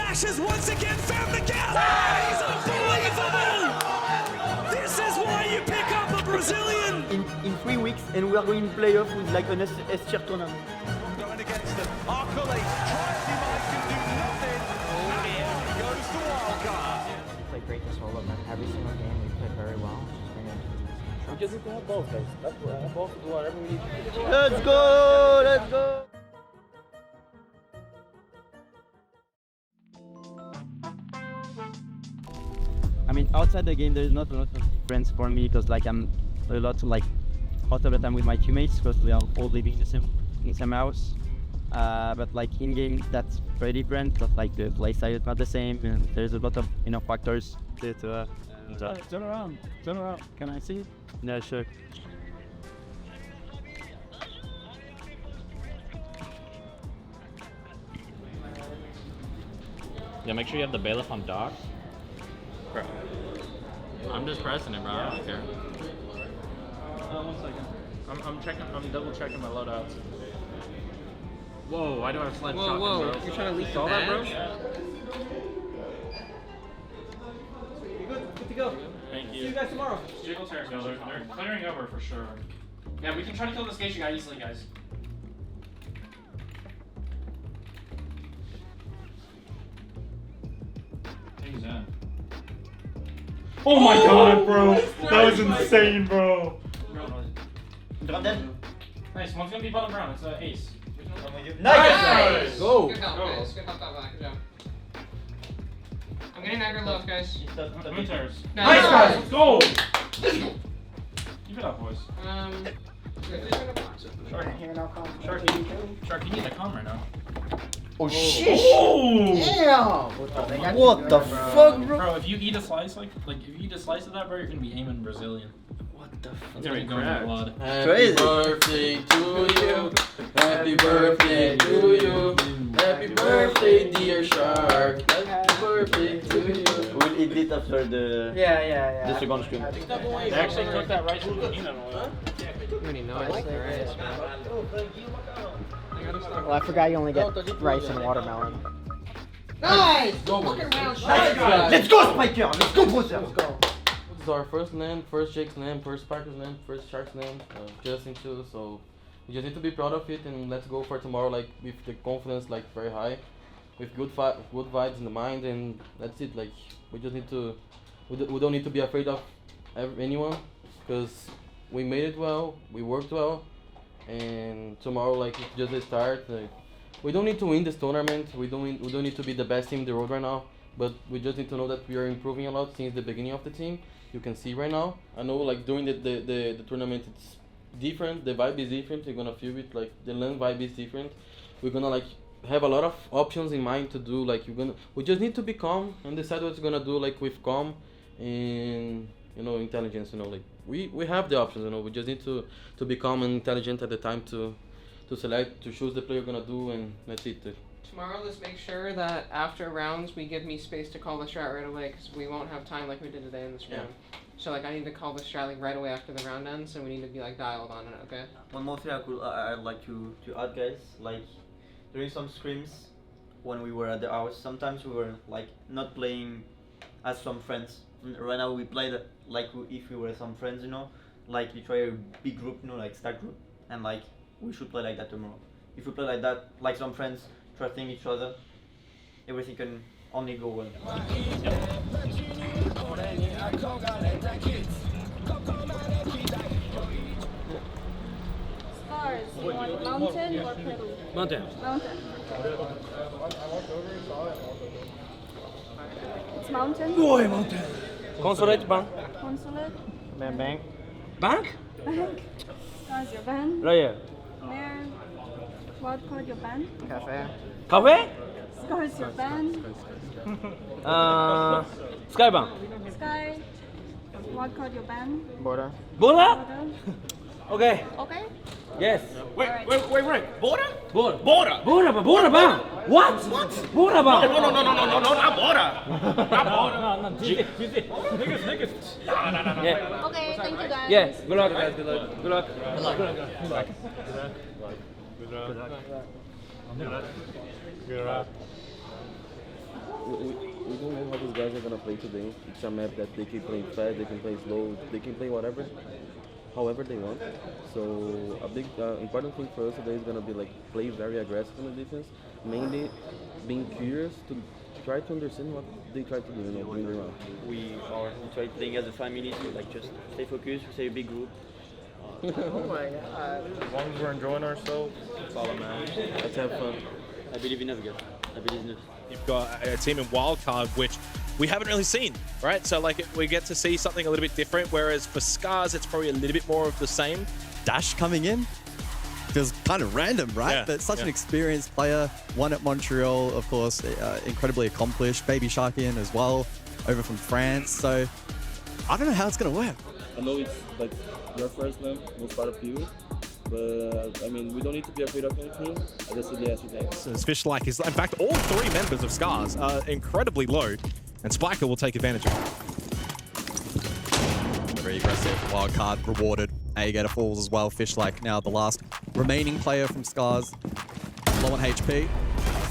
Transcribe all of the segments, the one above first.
Ash has once again found the gap. He's unbelievable. This is why you pick up a Brazilian. In 3 weeks, and we are going to playoff with like an S-tier tournament. Going against them. Arcolate tries to can do nothing. And he goes to Wildcard. We played great this whole event. Every single game we played very well. We just need to have both, guys. That's what have both to do whatever we need to do. Let's go! Let's go! I mean, outside the game, there is not a lot of difference for me because, like, I'm a lot like most of the time with my teammates because we are all living in the same house. But like in game, that's very different. Because like the play style is not the same, and there's a lot of factors that. Turn around. Turn around. Can I see? Yeah, sure. Yeah, make sure you have the bailiff on dock. Bro. I'm just pressing it, bro. I don't care. 1 second. I'm checking. I'm double checking my loadouts. Whoa! Why do I have sled Whoa, shotgun, whoa! bro? You're trying to leak the Saw that, bro? Good to go. Thank you. See you guys tomorrow. No, they're clearing over for sure. Yeah, we can try to kill this Geisha guy easily, guys. He's in. Oh my god, bro! That was insane, bro! Nice, one's gonna be bottom brown. It's ace. Nice! Go! Good help, guys. Good help that back. Good job. I'm getting aggro low, guys. Moon terrors. Nice, guys! Let's go! Keep it up, boys. Shark, you need to calm right now. Oh shit! Oh! Damn! What the fuck, bro? Bro, if you eat a slice if you eat a slice of that, bro, you're gonna be aiming Brazilian. What the fuck? It's gonna be going in blood. Happy Crazy. birthday to you. Happy birthday to you. Happy birthday, dear Shark. Happy birthday to you. We'll eat it after the the second stream. They actually cooked that rice with peanut oil. You already know I like the rice, man. Well, I forgot you only get rice and watermelon. Nice! Fucking round shot. Let's go, Spiker! Let's go, brother! Let's go! This is our first name, first Jake's name, first Parker's name, first Shark's name, Justin too. So we just need to be proud of it and let's go for tomorrow like with the confidence like very high, with good vibes in the mind, and that's it. Like we just need to, we don't need to be afraid of anyone because we made it well, we worked well, and tomorrow like it's just a start. Like, we don't need to win this tournament. We don't need to be the best team in the world right now. But we just need to know that we are improving a lot since the beginning of the team. You can see right now. I know like during the tournament it's different. The vibe is different. You're gonna feel it. Like the LAN vibe is different. We're gonna like have a lot of options in mind to do. Like we just need to be calm and decide what we're gonna do like with calm and intelligence. Like we have the options. We just need to be calm and intelligent at the time to select, to choose the play we're gonna do, and that's it. Tomorrow, let's make sure that after rounds, we give me space to call the strat right away, because we won't have time like we did today in this round. So like I need to call the strat like right away after the round ends, and we need to be like dialed on it, okay? One more thing I'd like to add, guys. Like during some scrims when we were at the house, sometimes we were like not playing as some friends. Right now we played like if we were some friends, like we try a big group, like stack group, and like we should play like that tomorrow. If we play like that, like some friends, trusting each other, everything can only go well. Scarz, you want mountain or Peru? Mountain. Mountain. It's mountain. Boy, mountain. Consulate bank. Consulate. Bang bang. Bank? Bank. Scarz, your band. Right here. Mayor. Wildcard, your band. Cafe. Cafe? Scarz, your band. Skybank. Sky. Wildcard, your band. Border. Bola? Border. Okay. Okay? Yes. Wait. Border? Border bank. What? Border bank. No, not border. Not border. No. Niggas. Yeah. Okay, thank you guys. Yeah. Good luck, guys. Good luck. Good luck. We don't know how these guys are gonna play today. It's a map that they can play fast, they can play slow, they can play whatever, however they want. So a big important thing for us today is gonna be like play very aggressive on the defense, mainly being curious to try to understand what they try to do, you know, during the round. We try playing as a family, so like just stay focused, stay a big group. Oh my god. As long as we're enjoying ourselves, That's all, man. Let's have fun. I believe in us, guys. I believe in us. You've got a team in Wildcard, which we haven't really seen, right? So like we get to see something a little bit different, whereas for Scarz, it's probably a little bit more of the same. Dash coming in feels kind of random, right? Yeah, But such an yeah. experienced player, one at Montreal, of course, incredibly accomplished. bbySharKK in as well, over from France. So I don't know how it's going to work. I know it's like your first name, most part of you, but I mean, we don't need to be afraid of anything. I just said yes today. So Fish-like is, in fact, all three members of Scarz are incredibly low, and Spiker will take advantage of it. Very aggressive. Wildcard rewarded. Gator falls as well. Fish-like now the last remaining player from Scarz. Low on HP.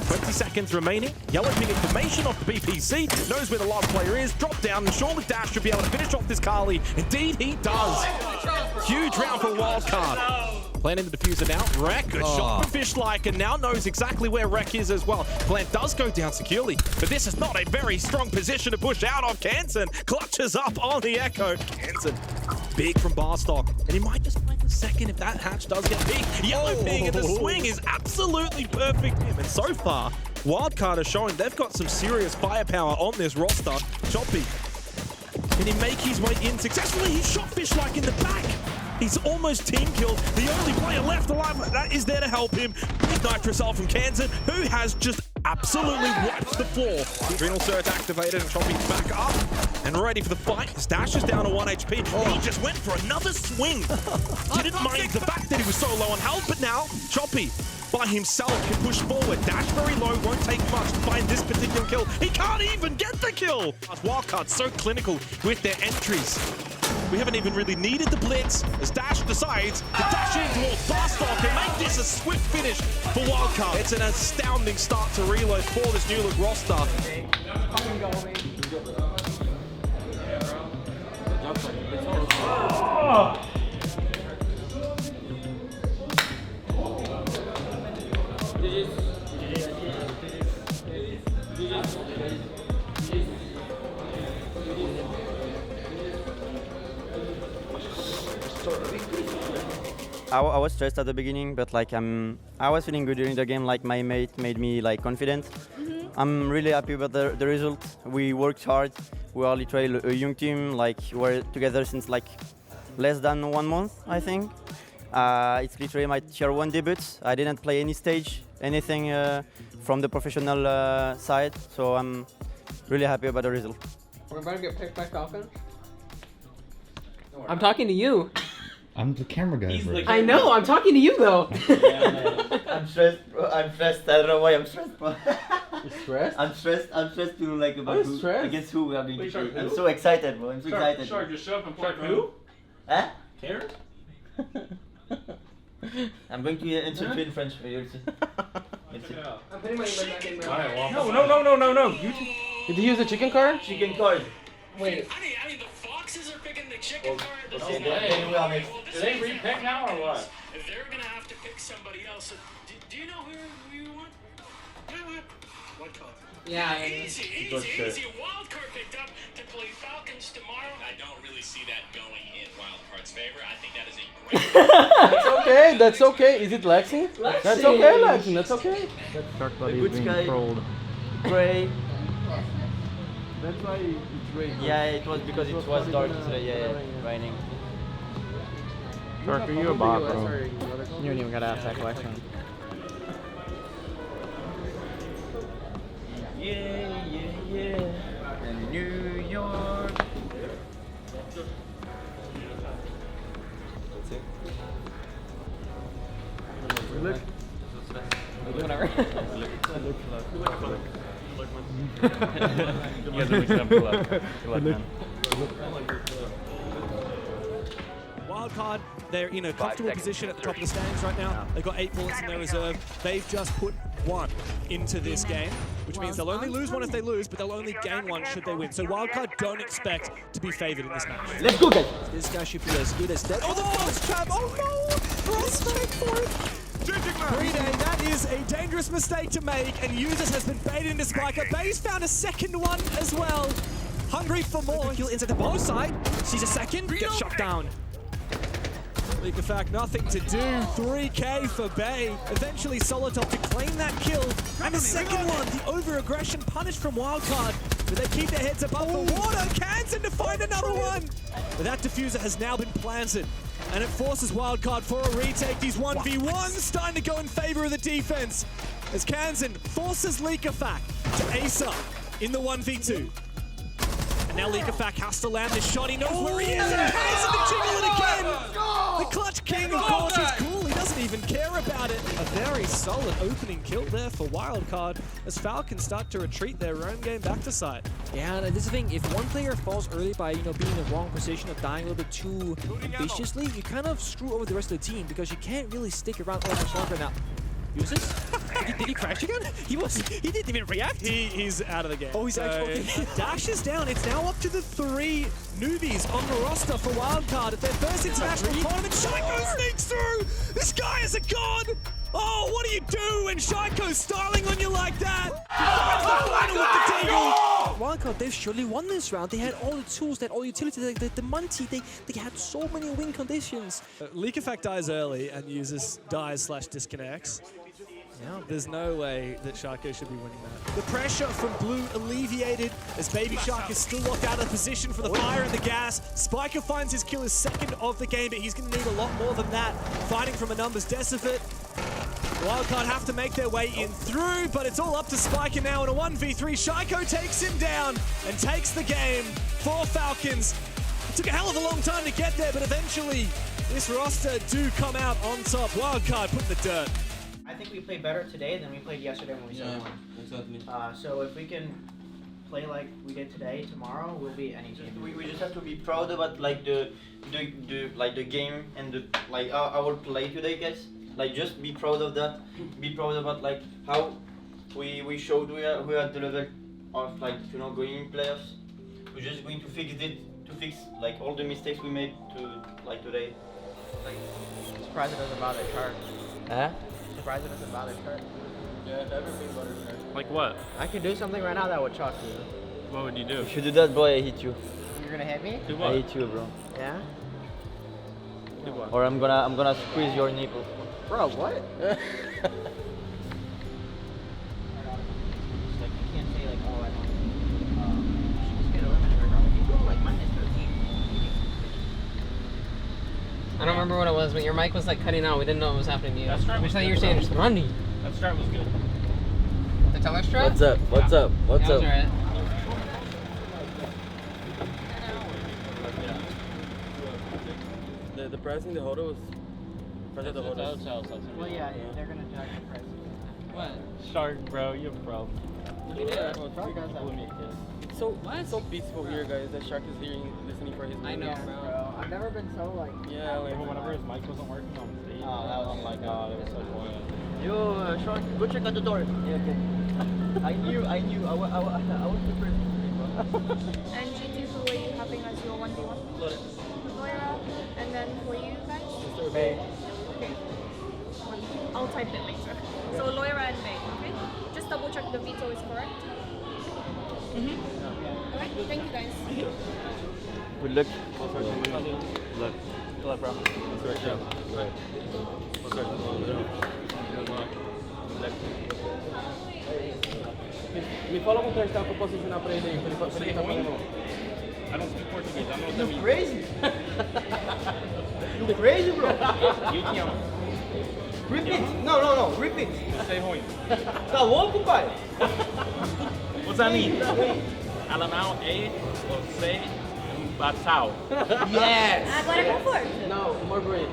20 seconds remaining. Yellow ping information off the BPC. Knows where the last player is. Drop down, and surely Dash should be able to finish off this Carly. Indeed, he does. Huge round for Wildcard. Planning the diffuser now. Wreck, good shot from Fish-like, and now knows exactly where Wreck is as well. Plant does go down securely, but this is not a very strong position to push out of. Kanzen clutches up on the Echo. Kanzen, big from Barstock, and he might just plant a second if that hatch does get big. Yellow ping, and the swing is absolutely perfect. And so far, Wildcard is showing they've got some serious firepower on this roster. Choppy, can he make his way in successfully? He shot Fish-like in the back. He's almost team killed. The only player left alive that is there to help him is Nitrosol from Kanzen, who has just absolutely wiped the floor. Adrenal Surge activated, and Choppy's back up and ready for the fight. His Dash is down to 1 HP. He just went for another swing. Didn't mind the fact that he was so low on health, but now Choppy by himself can push forward. Dash very low, won't take much to find this particular kill. He can't even get the kill. Wildcard so clinical with their entries. We haven't even really needed the blitz as Dash decides to dash in towards Barstock and make this a swift finish for Wildcard. It's an astounding start to reload for this new look roster. I was stressed at the beginning, but like I was feeling good during the game. Like my mate made me like confident. I'm really happy about the result. We worked hard. We are literally a young team. Like we're together since like less than 1 month, I think. It's literally my tier 1 debut. I didn't play any stage, anything from the professional side. So I'm really happy about the result. We're about to get picked by Falcons. I'm talking to you. I'm the camera guy, bro. I know. I'm talking to you though. I'm stressed, bro. I'm stressed. I don't know why I'm stressed, bro. You stressed? I'm stressed to like about I'm stressed. against who we are going to Shark play. I'm who? so excited, bro. I'm so excited. Shark, just shut up and play. Shark who? Huh? Cares? I'm going to answer to in French. You'll see. You'll see. I'm putting my earbud back in, bro. Alright, well, No. You Did he use the chicken card? Chicken card. Wait. I mean, the Foxes are picking the chicken card. Okay, then we are next. do they repick now or what? If they're gonna have to pick somebody else, do you know who you want? Wildcard. Yeah. Easy. Wildcard picked up to play Falcons tomorrow. I don't really see that going in Wildcard's favor. I think that is a great. That's okay, that's okay. Is it Lexing? That's okay, Lexing, that's okay. Shark The Buddy good is being guy. trolled. Gray. That's why it's great. Yeah, it was because it was dark today. Yeah, raining. Shark, are you a bot, bro? You didn't even gotta ask that question. Yeah. And New York. Whatever. guys are mixing up. Good luck, man. Wildcard, they're in a comfortable position at the top of the standings right now. They've got 8 bullets in their reserve. They've just put one into this game, which means they'll only lose one if they lose, but they'll only gain one should they win. So Wildcard don't expect to be favored in this match. Let's go, guys. This guy should be as good as that. Oh, the frost trap! Oh no! Frost trap for it! 3-day, that is a dangerous mistake to make, and Users has been baited into Spiker. Bay's found a second one as well. Hungry for more. He'll inside the bottom side. Sees a second, gets shot down. Leakafact, nothing to do. 3K for Bay. Eventually Solotov to claim that kill. And a second one. The over-aggression punished from Wildcard. But they keep their heads above the water. Kanzen to find another one. But that diffuser has now been planted. And it forces Wildcard for a retake. These 1v1s starting to go in favor of the defense. As Kanzen forces Leakafact to ace up in the 1v2. And now Leakafact has to land this shot. He knows where he is. And Kanzen to jiggle it again. The Clutch King, of course, is cool. He doesn't even care about it. A very solid opening kill there for Wildcard as Falcons start to retreat their own game back to site. Yeah, and this is the thing, if one player falls early by, being in the wrong position or dying a little bit too ambitiously, you kind of screw over the rest of the team because you can't really stick around all much longer now. Uses? Did he crash again? He didn't even react. He's out of the game. Oh, he's actually dashes down. It's now up to the 3 newbies on the roster for Wildcard at their first international tournament. Shaiko sneaks through. This guy is a god. Oh, what do you do when Shaiko's styling on you like that? Wildcard, they've surely won this round. They had all the tools, they had all the utilities, the Munty, they had so many win conditions. Leakafact dies early and Users dies/disconnects. Yeah, there's no way that Sharko should be winning that. The pressure from Blue alleviated as bbyShark is still locked out of position for the fire and the gas. Spiker finds his kill, his second of the game, but he's going to need a lot more than that. Fighting from a numbers deficit. Wildcard have to make their way in through, but it's all up to Spiker now in a 1v3. Shaiko takes him down and takes the game for Falcons. It took a hell of a long time to get there, but eventually this roster do come out on top. Wildcard put in the dirt. I think we played better today than we played yesterday when we started one. Exactly. So if we can play like we did today, tomorrow we'll be any team. We just have to be proud about like the game and the our play today, guys. Like just be proud of that. Be proud about like how we showed we are at the level of going in playoffs. We're just going to fix like all the mistakes we made today. Surprised it doesn't bother Shark. Huh? Surprised it doesn't bother Shark. Yeah, everything bothers Shark. Like what? I can do something right now that would shock you. What would you do? If you do that, boy, I hit you. You're gonna hit me? Do what? I hit you, bro. Yeah? Do what? Or I'm gonna squeeze your nipple. Bro, what? Like you can't say like, oh, I don't. Just get eliminated, bro. If you go like -13. I don't remember what it was, but your mic was like cutting out. We didn't know what was happening to you. That strat We was thought you good, were saying bro. just running. That start was good. The teller strat? What's up? What's up? What's That was up? alright. The pricing, the hodl was... Price of the hodl. Well, yeah, they're gonna jack the price. What? Shark, bro, you have a problem. Shark does that. It's so peaceful here, guys. That Shark is hearing, listening for his I know, music. bro. I've never been so like. Yeah, like Whenever his mic wasn't working on stage, Oh, my god, it was so boring. Yo, Shark, go check out the door. Yeah, okay. I knew. I was the first. And GT, who are you having as your 1v1? Loira. And then for you guys? Bay. Okay. I'll type it later. So Loira and Bay, okay? Just double check the veto is correct. Alright, thank you guys. Good luck. Good luck, bro. Me fala com o que eu posso ensinar pra ele aí, pra ele tá falando. I don't speak Portuguese. I don't know what that means. Crazy? You crazy, bro? You can't. Repeat. No. Repeat. Say ruim. Tá louco, pai? What's that mean? Alemão é você batal. Yes. Agora qual for? Não, more brave.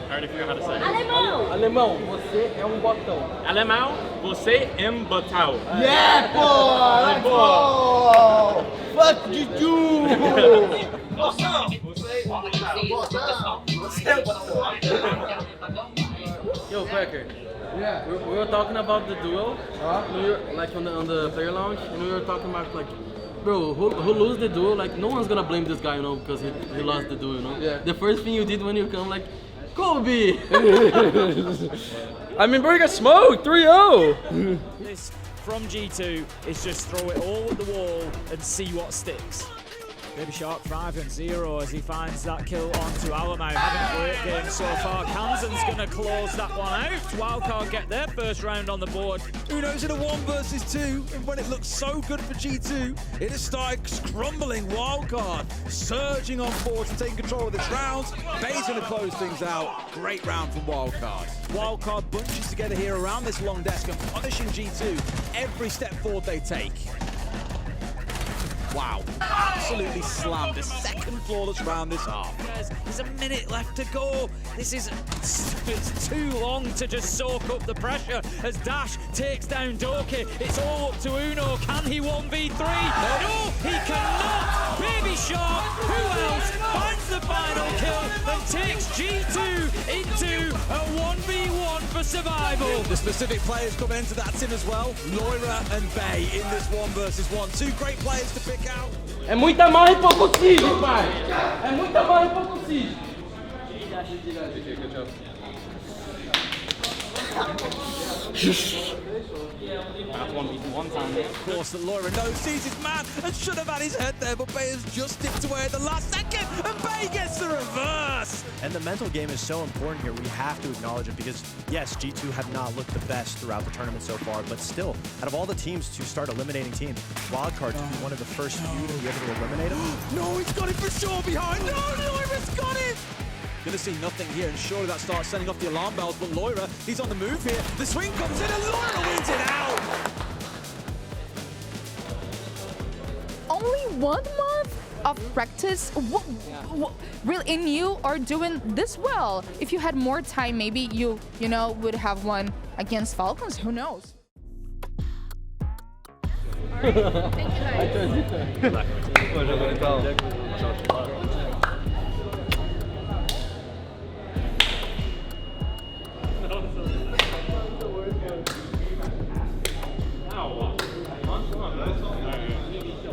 I already forgot how to say it. Alemão! Alemão, você é botão. Alemão, você é batal. Yeah, pô! Pô! Fuck you, too! Yo, Packer, Yeah, we were talking about the duel, we were, like on the player lounge, and we were talking about like, bro, who lose the duel? Like no one's gonna blame this guy, you know, because he lost the duel, you know. Yeah. The first thing you did when you come, like, Kobe. I mean, bro, you got smoked 3-0. This from G2 is just throw it all at the wall and see what sticks. bbyShark 5-0 as he finds that kill onto Alamo. Having a great game so far. Kanzen's going to close that one out. Wildcard get their first round on the board. Uno's in a 1 versus 2, and when it looks so good for G2, it has started crumbling. Wildcard surging on forward to take control of this round. Bay's going to close things out. Great round from Wildcard. Wildcard bunches together here around this long desk and punishing G2 every step forward they take. Wow, absolutely slammed. The second flawless round this half. There's a minute left to go. This is it's too long to just soak up the pressure as Dash takes down Doki. It's all up to Uno. Can he 1v3? No, he cannot. bbyShark, who else, finds the final kill and takes G2 into a 1v1 for survival. The specific players coming into that team as well. Loira and Bay in this 1 versus 1. 2 great players to pick out. É muita marra e pouco oxigênio, pai. É muita marra e pouco oxigênio. That's 1v1 time there. Of course, that Loira knows, sees his man, and should have had his head there, but Bay has just dipped away at the last second, and Bay gets the reverse! And the mental game is so important here. We have to acknowledge it because, yes, G2 have not looked the best throughout the tournament so far, but still, out of all the teams to start eliminating teams, Wildcard to be one of the first few to be able to eliminate them. No, he's got it for sure behind. No, Loira's got it! Gonna see nothing here, and surely that starts sending off the alarm bells, but Loira, he's on the move here. The swing comes in, and Loira wins it out! Only 1 month of practice? Really, and you are doing this well. If you had more time, maybe you know, would have won against Falcons. Who knows? Thank you guys.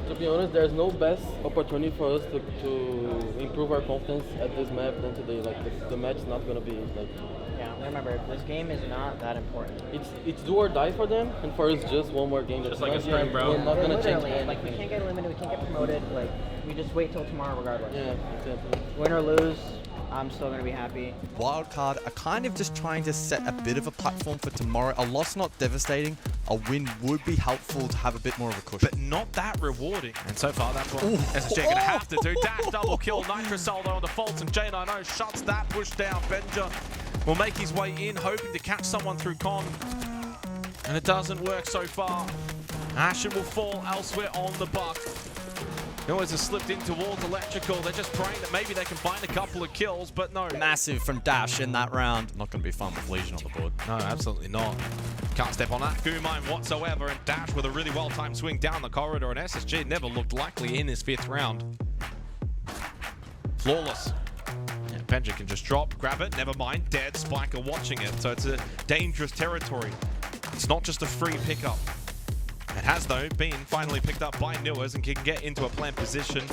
To be honest, there's no best opportunity for us to improve our confidence at this map than today. Like the match is not gonna be like. Yeah, remember this game is not that important. It's do or die for them, and for us just one more game. Just like a sprint, bro. We're not gonna change anything. Like we can't get eliminated, we can't get promoted. Like we just wait till tomorrow regardless. Yeah, exactly. Win or lose, I'm still gonna be happy. Wildcard are kind of just trying to set a bit of a platform for tomorrow. A loss not devastating. A win would be helpful to have a bit more of a cushion. But not that rewarding. And so far, that's what SSG are going to have to do. Dash double kill, Nitrocell though on the Falcons, and J90 shuts that push down. Benja will make his way in, hoping to catch someone through Con. And it doesn't work so far. Ashen will fall elsewhere on the buck. Noah's has slipped in towards Electrical. They're just praying that maybe they can find a couple of kills, but no. Massive from Dash in that round. Not going to be fun with Legion on the board. No, absolutely not. Can't step on that Goomine whatsoever, and Dash with a really well-timed swing down the corridor, and SSG never looked likely in this 5th round. Flawless. Yeah, Benja can just drop, grab it, never mind. Dead, Spiker watching it, so it's a dangerous territory. It's not just a free pickup. It has, though, been finally picked up by Newers and can get into a plant position,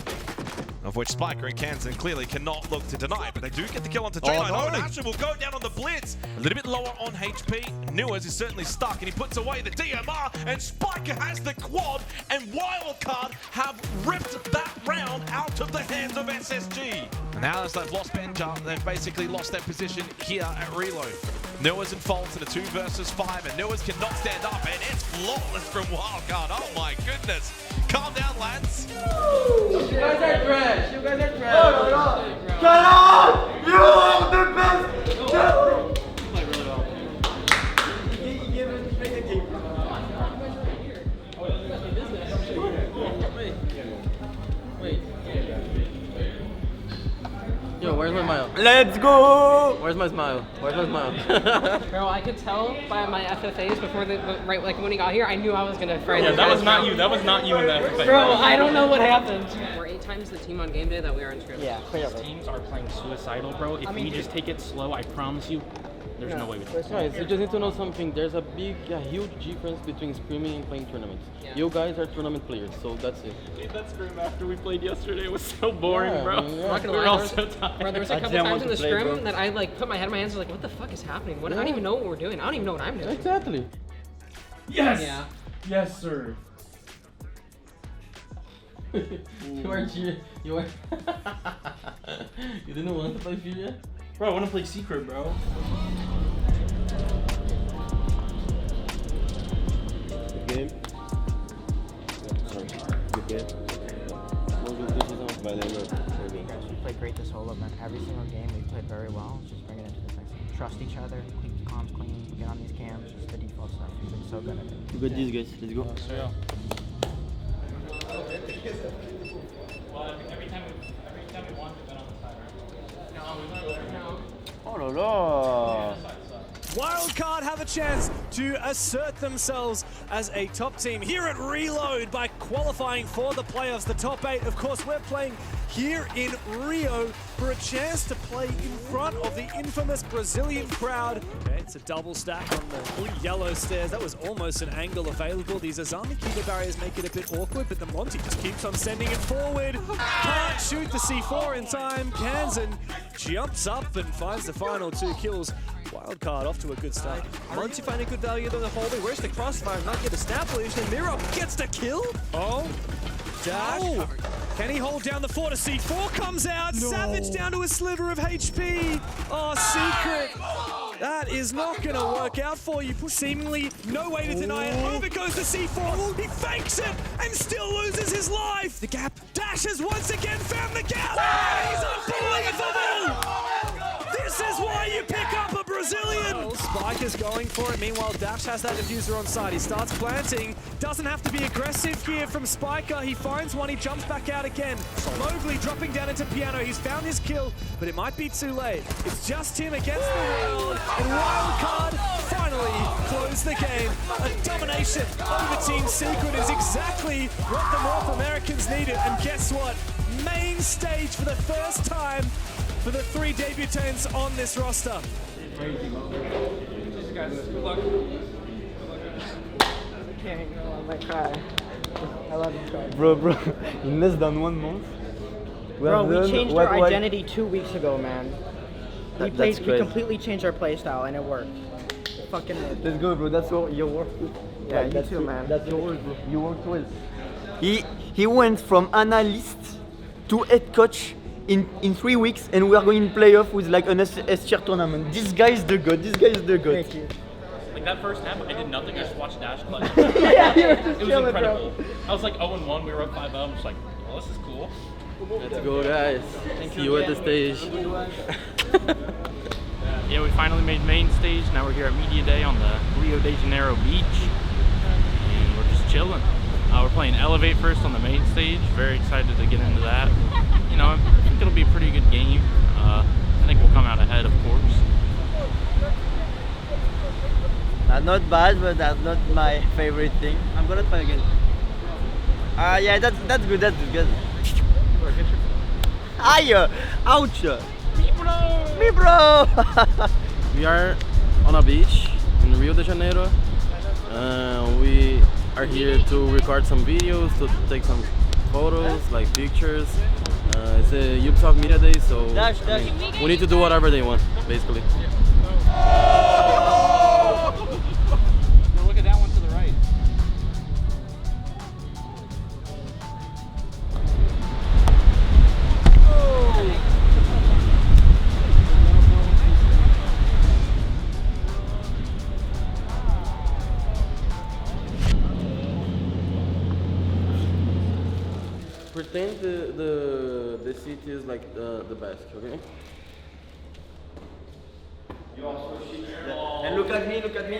of which Spiker and Kanzen clearly cannot look to deny, but they do get the kill onto J90, and Ashen will go down on the blitz. A little bit lower on HP. Newers is certainly stuck, and he puts away the DMR, and Spiker has the quad, and Wildcard have ripped that round out of the hands of SSG. And now as they've lost Benja, they've basically lost their position here at Reload. Newers and Falls in a 2 versus 5, and Newers cannot stand up, and it's flawless from Wildcard. Oh my goodness. Calm down, lads. You guys are trash. You guys are trash. Get on! You are the best! Yo, where's my smile? Let's go! Where's my smile? Where's my smile? Bro, I could tell by my FFAs before right like when he got here, I knew I was gonna fry Yeah, that was not you. That was not you in the FFA. Bro, I don't know what happened. We're 8 times the team on game day that we are in script. Yeah, clearly. Teams are playing suicidal, bro. If we just take it slow, I promise you, There's no way we don't. Guys, you just need to know something. There's a huge difference between scrimming and playing tournaments. Yeah. You guys are tournament players, so that's it. Dude, that scrim after we played yesterday was so boring, Yeah, bro. I mean, yeah. I'm not gonna We were lie, all there so was, tired. bro, there was a couple times in the scrim that I like put my head in my hands and was like, what the fuck is happening? What, I don't even know what we're doing. I don't even know what I'm doing. Exactly. Yes! Yeah. Yes, sir. You are cheer. You are. You didn't want to play Fear yet? Bro, I want to play Secret, bro. Good game. Sorry. Good game. By the We played great this whole event. Every single game we played very well. Just bring it into the next game. Trust each other. Keep the comms clean. Get on these cams. Just the default stuff. We've been so good at it. We got these guys. Let's go. Yeah. Well, every time we won, we've been on the side, right? No. Oh la la. Wildcard have a chance to assert themselves as a top team here at Reload by qualifying for the playoffs. The top 8, of course, we're playing here in Rio for a chance to play in front of the infamous Brazilian crowd. Okay, it's a double stack on the 3 yellow stairs. That was almost an angle available. These Azami Kiga barriers make it a bit awkward, but the Monty just keeps on sending it forward. Can't shoot the C4 in time. Kanzen jumps up and finds the final 2 kills. Wildcard off to a good start. Monty finding good value on the hallway. Where's the crossfire? Not get a snap position. Miro gets the kill. Oh, dash. Oh. Can he hold down the fort? A C4 comes out. No. Savage down to a sliver of HP. Oh, Secret. That is not going to work out for you. Seemingly no way to deny it. Over goes the C4. He fakes it and still loses his life. The gap. Dash has once again found the gap. He's unbelievable. This is why you pick up a Brazilian. Spike is going for it. Meanwhile, Dash has that diffuser on side. He starts planting. Doesn't have to be aggressive here from Spiker. He finds one. He jumps back out again. Mowgli dropping down into Piano. He's found his kill, but it might be too late. It's just him against the world. And Wildcard finally closed the game. A domination over Team Secret is exactly what the North Americans needed. And guess what? Main stage for the first time for the 3 debutants on this roster. Just guys, good luck. Okay, I might cry. I love you, cry. Bro, in less than 1 month. Bro, we changed our identity 2 weeks ago, man. We completely changed our play style and it worked. It fucking worked. Let's go, bro. That's your work. Yeah, you too, man. That's your work, bro. You worked well. He went from analyst to head coach in 3 weeks, and we are going to playoff with like an S-tier tournament. This guy is the god. This guy is the god. Thank you. Like that first half, I did nothing. I just watched Dash play. Yeah, you were just it was chilling, incredible. bro. I was like 0-1. We were up 5-0. I'm just like, well, this is cool. Let's go, guys. See you at the stage. Yeah, we finally made main stage. Now we're here at Media Day on the Rio de Janeiro beach, and we're just chilling. We're playing Elevate first on the main stage. Very excited to get into that. You know, I think it'll be a pretty good game. I think we'll come out ahead, of course. Not bad, but that's not my favorite thing. I'm gonna try again. Yeah, that's good. That's good. Aye! Ouch! Me bro! We are on a beach in Rio de Janeiro. We are here to record some videos, to take some photos, like pictures. It's a Ubisoft Media Day, so I mean, we need to do whatever they want, basically. Now look at that one to the right. Pretend the city is like the best, okay? And look at me, look at me.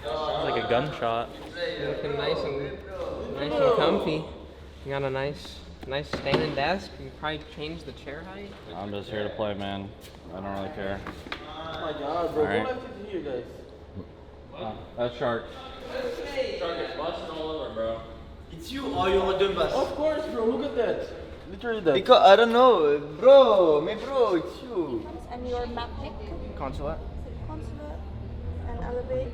Sounds like a gunshot. Looking nice and comfy. You got a nice standing desk. You probably changed the chair height. I'm just here to play, man. I don't really care. Oh my god, bro. Alright. Who left it here, guys? That's Shark. Shark is busting all over, bro. It's you or you're doing bus? Of course, bro. Look at that. Literally that. Because I don't know, bro. Bro, it's you. And your map pick? Consulate. Consulate. And elevate.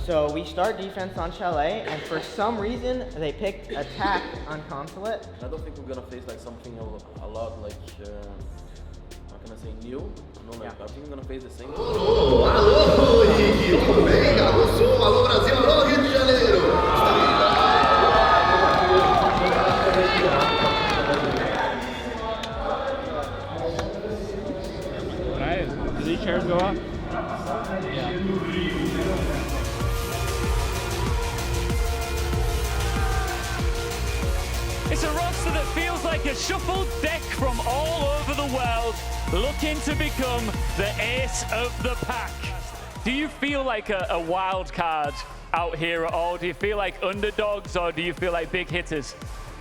So we start defense on Chalet, and for some reason they picked attack on Consulate. I don't think we're gonna face like something a lot like how can I say new? No, like I think we're gonna face the same. Alô, Henrique, tudo bem? Alô, Sul, alô, Brasil, alô, Rio de Janeiro. Right? Did these chairs go up? Yeah. It's a roster that feels like a shuffled deck from all over the world, looking to become the ace of the pack. Do you feel like a wild card out here at all? Do you feel like underdogs, or do you feel like big hitters?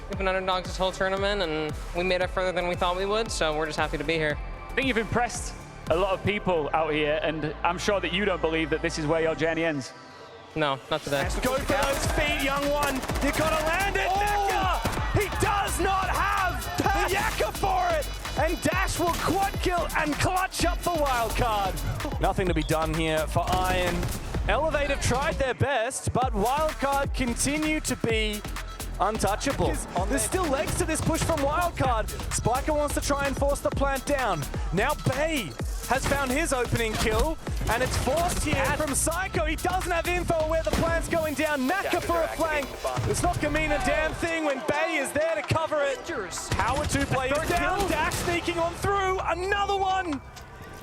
We've been underdogs this whole tournament, and we made it further than we thought we would, so we're just happy to be here. I think you've impressed a lot of people out here, and I'm sure that you don't believe that this is where your journey ends. No, not today. Go for those feet, young one. You've got to land it. Naka! He does not have the yakka for it. And Dash will quad kill and clutch up the Wildcard. Nothing to be done here for Iron. Elevate have tried their best, but Wildcard continue to be untouchable. There's still legs to this push from Wildcard. Spiker wants to try and force the plant down. Now Bay has found his opening kill, and it's forced here from Psycho. He doesn't have info on where the plant's going down. Naka for a flank. It's not gonna mean a damn thing when Bay is there to cover it. Howard 2 players down. Dash sneaking on through. Another one.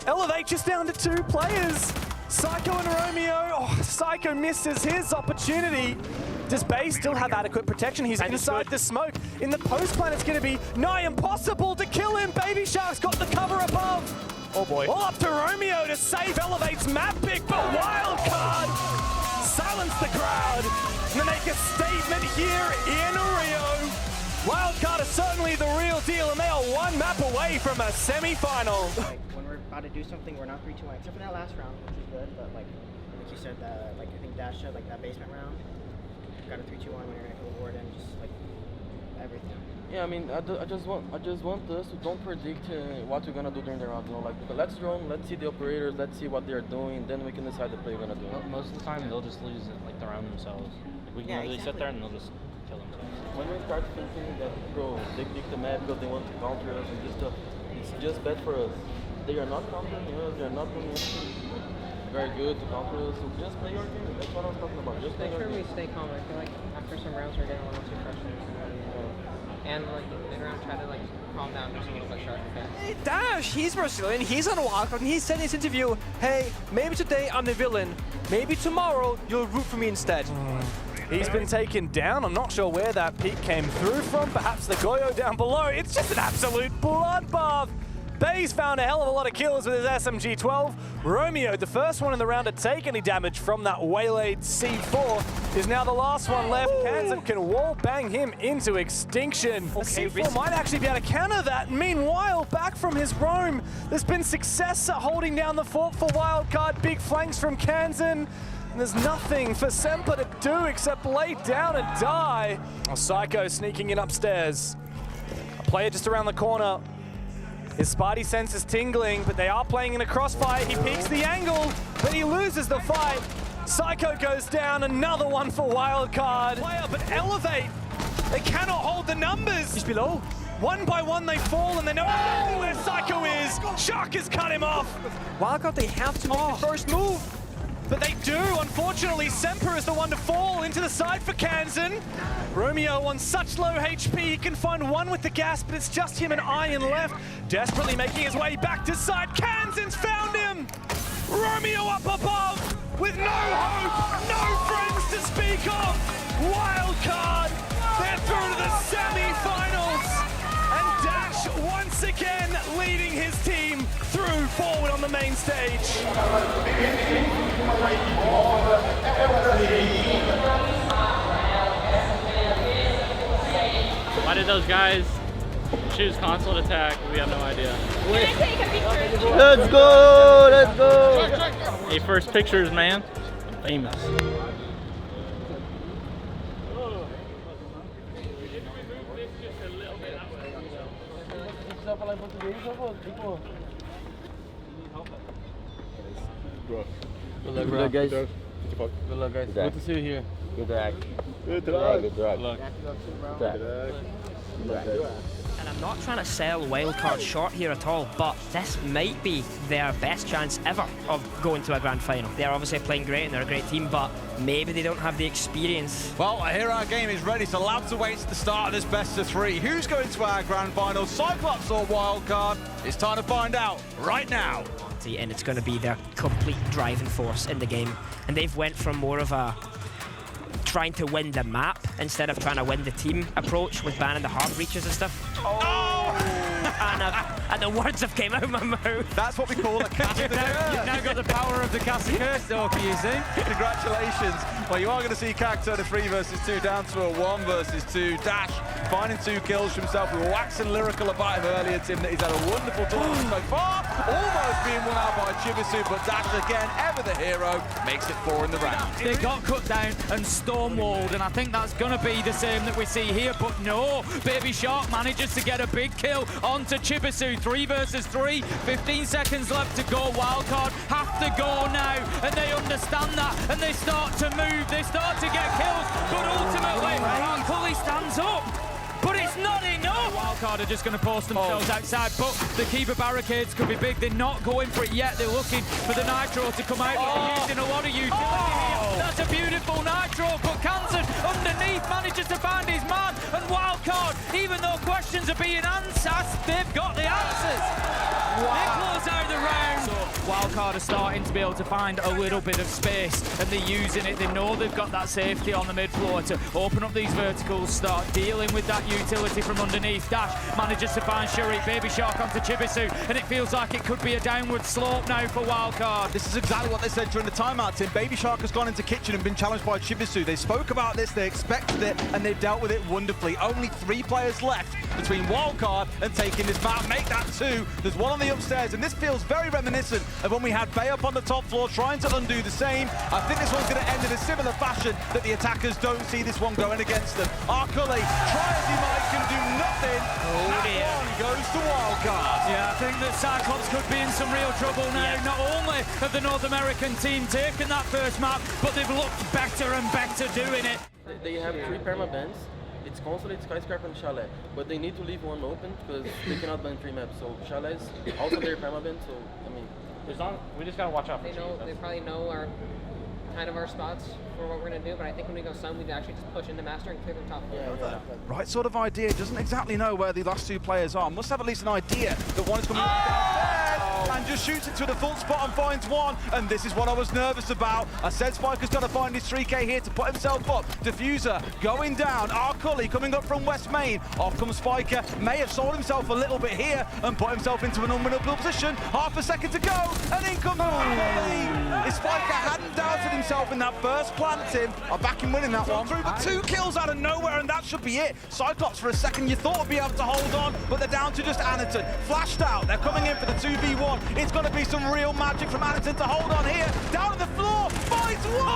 Elevate just down to 2 players. Psycho and Romeo. Oh, Psycho misses his opportunity. Does Bay still have adequate protection? He's inside the smoke. In the post plant, it's going to be nigh impossible to kill him. bbyShark's got the cover above. Oh boy. All up to Romeo to save Elevate's map pick, but Wildcard silence the crowd and make a statement here in Rio. Wildcard is certainly the real deal, and they are 1 map away from a semi-final. Like when we're about to do something, we're not 3-2-1, except for that last round, which is good. But like you said, like I think Dash said, like that basement round, got a 3-2-1 when you're gonna kill the ward and just like everything. Yeah, I mean, I just want us to don't predict what we're gonna do during the round. You know, like let's drone, let's see the operators, let's see what they're doing, then we can decide the play we're gonna do. Most of the time, they'll just lose like the round themselves. Like, we can really sit there and they'll just kill themselves. When we start thinking that, bro, they pick the map because they want to counter us and this stuff, it's just bad for us. They are not countering us, they are not doing anything very good to counter us, so just play your game. That's what I'm talking about. Just play Make your sure we game. stay calm. I feel like after some rounds we're getting a little too frustrated. And like mid-round, try to like calm down just a little bit, SharKK. Dash, he's Brazilian, he's on Wildcard, and he said in his interview, hey, maybe today I'm the villain, maybe tomorrow you'll root for me instead. He's been taken down. I'm not sure where that peek came through from. Perhaps the Goyo down below. It's just an absolute bloodbath. Bay's found a hell of a lot of kills with his SMG-12. Romeo, the first one in the round to take any damage from that waylaid C4, is now the last one left. Kanzen can wall bang him into extinction. Okay, C4 might actually be able to counter that. Meanwhile, back from his roam, there's been success at holding down the fort for Wildcard. Big flanks from Kanzen. And there's nothing for Semper to do except lay down and die. Psycho sneaking in upstairs. A player just around the corner. His Spidey sense is tingling, but they are playing in a crossfire. He peeks the angle, but he loses the fight. Psycho goes down, another one for Wildcard. Player, but Elevate, they cannot hold the numbers. He's below. One by one they fall, and they know exactly where Psycho is. Shark has cut him off. Wildcard, they have to make the first move. But they do. Unfortunately, Semper is the one to fall into the side for Kanzen. Romeo on such low HP, he can find one with the gas, but it's just him and Iron left. Desperately making his way back to side. Kanzen's found him! Romeo up above with no hope, no friends to speak of. Wildcard, they're through to the semi-finals. And Dash once again leading his team through forward on the main stage. Why did those guys Choose console attack. We have no idea. Can I take a picture? Let's go! Let's go! Hey, first pictures, man. Famous. Good luck, guys. Good luck, guys. Good to see you here. Good luck. Good luck. Good luck. And I'm not trying to sell Wildcard short here at all, but this might be their best chance ever of going to a grand final. They're obviously playing great and they're a great team, but maybe they don't have the experience. Well, here our game is ready, so allowed to wait to the start of this best of three. Who's going to our grand final, Cyclops or Wildcard? It's time to find out right now. And it's going to be their complete driving force in the game. And they've went from more of a trying to win the map instead of trying to win the team approach with banning the hard reaches and stuff. And the words have came out of my mouth. That's what we call a cast of the curse. You've now got the power of the cast of curse, Dorky, you see? Congratulations. Well, you are going to see KAG turn a 3 versus 2 down to a 1 versus 2. Dash finding 2 kills for himself. We were waxing lyrical about him earlier, Tim, that he's had a wonderful tournament so far. Almost being won out by Chibisu, but Dash again, ever the hero, makes it 4 in the round. They got cut down and stonewalled, and I think that's going to be the same that we see here, but no. bbyShark manages to get a big kill onto Chibisu. 3 versus 3, 15 seconds left to go. Wildcard have to go now, and they understand that, and they start to move, they start to get kills, but ultimately, Fully stands up. But it's not enough! Wildcard are just going to post themselves outside, but the keeper barricades could be big. They're not going for it yet. They're looking for the nitro to come out, but they're using a lot of utility here. That's a beautiful nitro, but Kanzen underneath manages to find his man, and Wildcard, even though questions are being answered, they've got the answers. They close out the round. So Wildcard are starting to be able to find a little bit of space, and they're using it. They know they've got that safety on the mid floor to open up these verticals, start dealing with that utility from underneath. Dash manages to find Shuri, bbyShark onto Chibisu, and it feels like it could be a downward slope now for Wildcard. This is exactly what they said during the timeout, Tim. bbyShark has gone into kitchen and been challenged by Chibisu. They spoke about this, they expected it, and they've dealt with it wonderfully. Only 3 players left between Wildcard and taking this map. Make that 2. There's 1 on the upstairs, and this feels very reminiscent of when we had Bay up on the top floor trying to undo the same. I think this one's going to end in a similar fashion, that the attackers don't see this one going against them. Arcully, try as he might, can do nothing. That one goes to Wildcard. Yeah, I think that Cyclops could be in some real trouble now. Not only have the North American team taken that first map, but they've looked better and better doing it. They have 3 perma-bans. It's Console, it's Skyscraper, and Chalet. But they need to leave one open because they cannot ban 3 maps. So Chalet is also their perma-ban, so I mean... we just gotta watch out for They probably know our spots for what we're gonna do, but I think when we go sun, we'd actually just push into master and clear the top floor. Right sort of idea, doesn't exactly know where the last 2 players are. Must have at least an idea that one is coming downstairs and just shoots it to the full spot and finds one. And this is what I was nervous about. I said Spiker's got to find his 3K here to put himself up. Diffuser going down. Arcully coming up from West Main. Off comes Spiker. May have sold himself a little bit here and put himself into an unwinnable position. Half a second to go, and in comes Arcully. If Spiker hadn't doubted himself in that first plant, Tim, I back him winning that one. But 2 kills out of nowhere, and that should be it. Cyclops, for a second, you thought would be able to hold on, but they're down to just Anaton. Flashed out. They're coming in for the 2v1. It's going to be some real magic from Anaton to hold on here. Down on the floor. Finds one.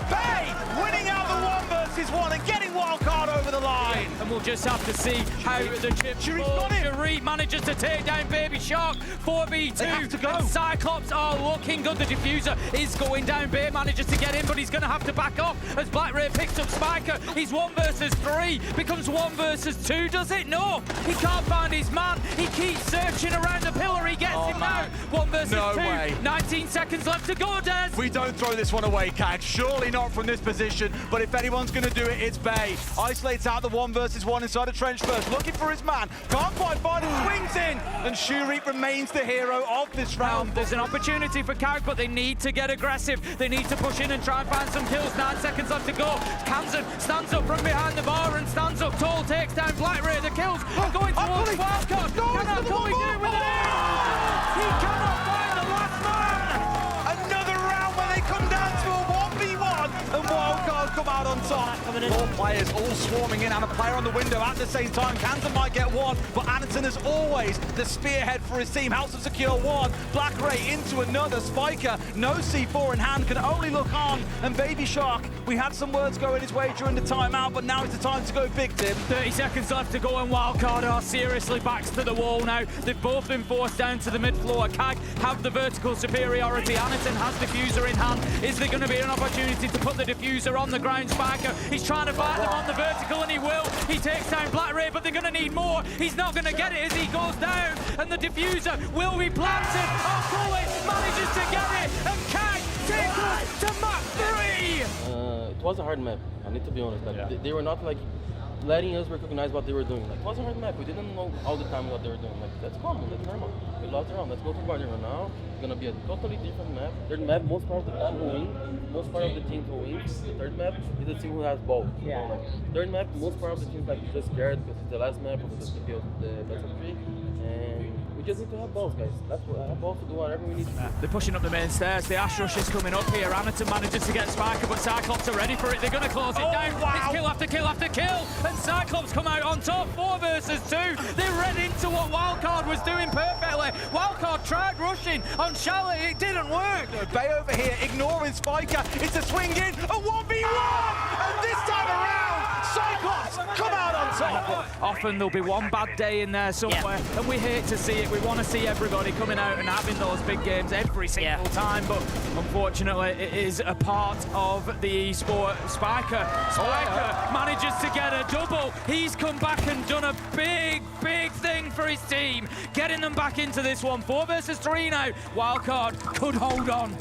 Bay winning out the 1 versus 1 and getting Wildcard over the line. And we'll just have to see how the chip Shuri manages to take down bbyShark. 4v2. They have to go. And Cyclops are looking good. The diffuser is going down. Bay manages to get in, but he's going to have to back off as Black Ray picks up Spiker. He's 1 versus 3. Becomes 1 versus 2, does it? No. He can't find his man. He keeps searching around the pillar. He gets him now. 1 versus 2. Way. 19 seconds left to go, Des. We don't throw this one away, KAG. Surely not from this position, but if anyone's going to do it, it's Bay. Isolates out the 1 versus 1 inside a trench first, looking for his man. Can't quite find him, swings in, and Shuri remains the hero of this round. There's an opportunity for KAG, but they need to get aggressive. They need to push in and try and find some kills. 9 seconds left to go. Kanzen stands up from behind the bar and stands up tall, takes down Black Ray. The kills are going towards Wildcard. Can Arcully do it with it? He cannot find the last man. Another round where they come down to a 1v1, and Wildcard come out on top. 4 players all swarming in and a player on the window at the same time. Kanzen might get one, but Anderson is always the spearhead for his team. Helps to secure one. Black Ray into another. Spiker, no C4 in hand, can only look on. And bbyShark, we had some words going his way during the timeout, but now it's the time to go big, Tim. 30 seconds left to go, and Wildcard are seriously backs to the wall now. They've both been forced down to the mid-floor. KAG have the vertical superiority. Anderson has diffuser in hand. Is there going to be an opportunity to put the diffuser on the ground? Spiker, he's trying to fight them on the vertical, and he will. He takes down Black Ray, but they're going to need more. He's not going to get it as he goes down, and the diffuser will be planted. Bullet manages to get it, and KAG takes us to map 3! It was a hard map, I need to be honest. Like, they were not like letting us recognize what they were doing. Like, it was a hard map, we didn't know all the time what they were doing. Like, that's common, that's normal. We lost the round, let's go to Guardian now. It's gonna be a totally different map. Third map, most part of the time will win. Most part of the team will win. The third map is the team who has ball. Yeah. So, like, third map, most part of the team like just scared because it's the last map of the best of 3. And we just need to have balls, guys. That's what have balls to do whatever we need to do. They're pushing up the main stairs. The Ash Rush is coming up here. Anderson manages to get Spiker, but Cyclops are ready for it. They're going to close it down. Wow. It's kill after kill after kill. And Cyclops come out on top. 4 versus 2. They read into what Wildcard was doing perfectly. Wildcard tried rushing on Charlotte. It didn't work. Bay over here, ignoring Spiker. It's a swing in, a 1v1! And this time around, Cyclops come out on top. Often there'll be one bad day in there somewhere, and we hate to see it. We want to see everybody coming out and having those big games every single time, but unfortunately it is a part of the esport. Spiker manages to get a double. He's come back and done a big thing for his team, getting them back into this one. 4 versus 3 now. Wildcard could hold on.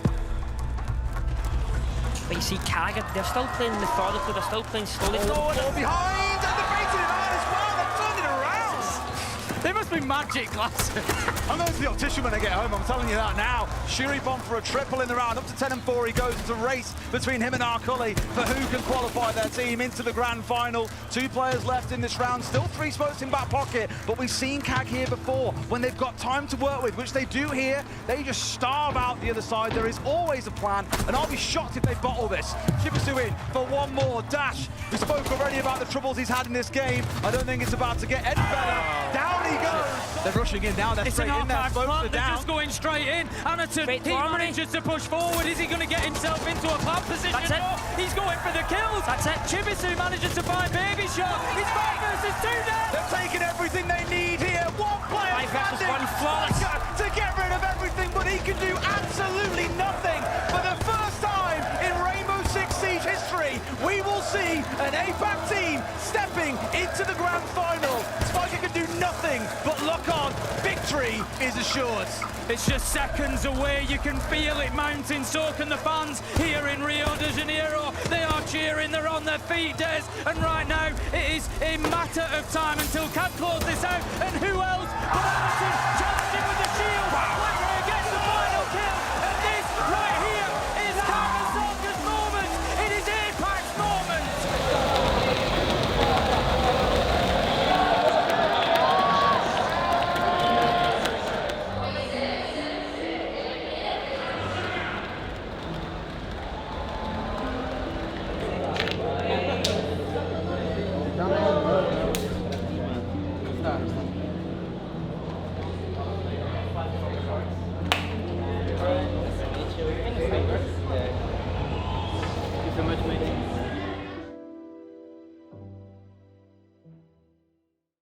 But you see, KAG, they're still playing methodically, they're still playing slowly. Ball behind, and the baited it on as well. They've turned it around. They must be magic glasses. I'm going to the optician when I get home, I'm telling you that now. Shuri bomb for a triple in the round. Up to 10-4 he goes. It's a race between him and Arcully for who can qualify their team into the grand final. 2 players left in this round. Still 3 smokes in back pocket, but we've seen KAG here before. When they've got time to work with, which they do here, they just starve out the other side. There is always a plan, and I'll be shocked if they bottle this. Chibisu in for one more. Dash, we spoke already about the troubles he's had in this game. I don't think it's about to get any better. Down he goes. They're rushing in now. They're It's straight an in there. archive Smokes plant. are They're down. just going straight in. Anderson, he manages to push forward. Is he going to get himself into a plant position? That's it. No, he's going for the kills. That's it. Chibisu manages to find bbyShark. He's 5 versus 2 now. They're taking everything they need here. One player 5 versus standing 1 flawless. to get rid of everything, but he can do absolutely nothing. For the first time in Rainbow Six Siege history, we will see an APAC team stepping into the grand final. Spiker can do nothing but lock on. Victory is assured. It's just seconds away. You can feel it mounting. So can the fans here in Rio de Janeiro. They are cheering. They're on their feet, Des. And right now, it is a matter of time until KAG close this out. And who else but Anderson?